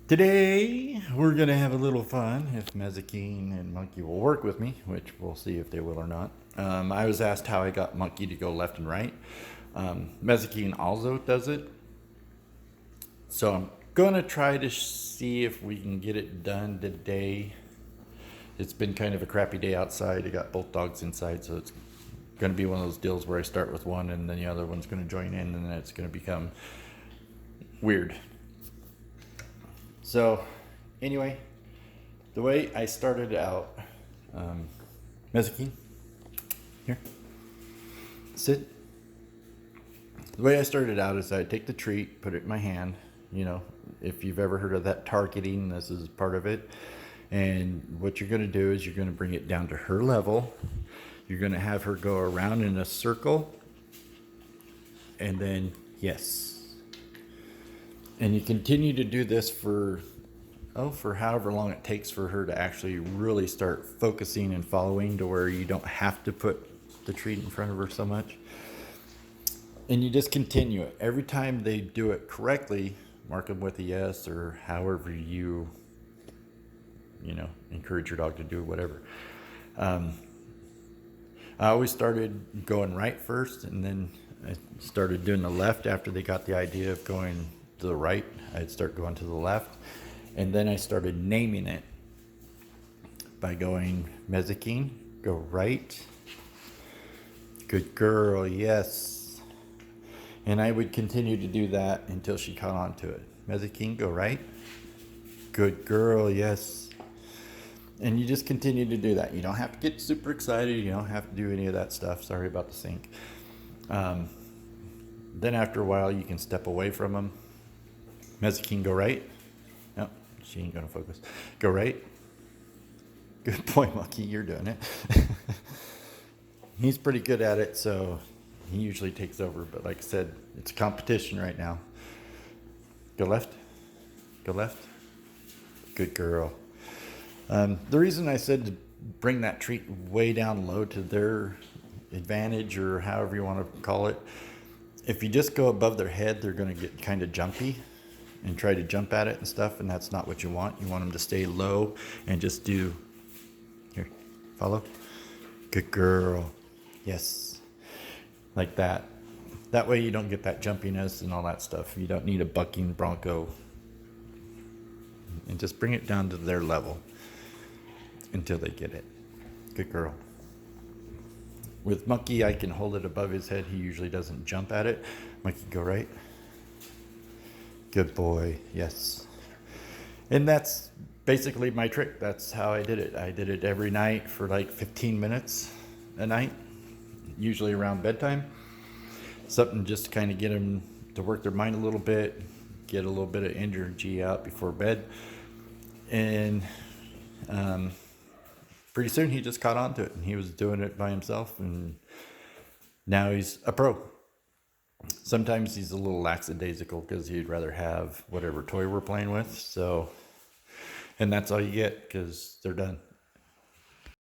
Today, we're going to have a little fun if Mazikeen and Monkey will work with me, which we'll see if they will or not. I was asked how I got Monkey to go left and right. Mazikeen also does it. So I'm going to try to see if we can get it done today. It's been kind of a crappy day outside. I got both dogs inside, so it's going to be one of those deals where I start with one and then the other one's going to join in, and then it's going to become weird. So, anyway, the way I started out, Mazikeen, here, sit. The way I started out is I take the treat, put it in my hand. You know, if you've ever heard of that targeting, this is part of it. And what you're going to do is you're going to bring it down to her level. You're going to have her go around in a circle. And then, yes. And you continue to do this for however long it takes for her to actually really start focusing and following to where you don't have to put the treat in front of her so much. And you just continue it. Every time they do it correctly, mark them with a yes or however you encourage your dog to do whatever. I always started going right first, and then I started doing the left after they got the idea of going to the right. I'd start going to the left, and then I started naming it by going Mazikeen, go right, good girl, yes. And I would continue to do that until she caught on to it. Mazikeen, go right, good girl, yes. And you just continue to do that. You don't have to get super excited. You don't have to do any of that stuff. Sorry about the sink. Then after a while, you can step away from them. Mazikeen, go right. No, she ain't going to focus. Go right. Good boy, Monkey. You're doing it. He's pretty good at it, so he usually takes over. But like I said, it's a competition right now. Go left. Go left. Good girl. The reason I said to bring that treat way down low to their advantage, or however you want to call it, if you just go above their head, they're going to get kind of jumpy and try to jump at it and stuff, and that's not what you want. You want them to stay low and just do, here, follow. Good girl. Yes. Like that. That way you don't get that jumpiness and all that stuff. You don't need a bucking bronco. And just bring it down to their level until they get it. Good girl. With Monkey, I can hold it above his head. He usually doesn't jump at it. Monkey, go right. Good boy. Yes. And that's basically my trick. That's how I did it. I did it every night for like 15 minutes a night, usually around bedtime. Something just to kind of get them to work their mind a little bit, get a little bit of energy out before bed. And pretty soon he just caught on to it, and he was doing it by himself, and now he's a pro. Sometimes he's a little lackadaisical because he'd rather have whatever toy we're playing with. So, and that's all you get because they're done.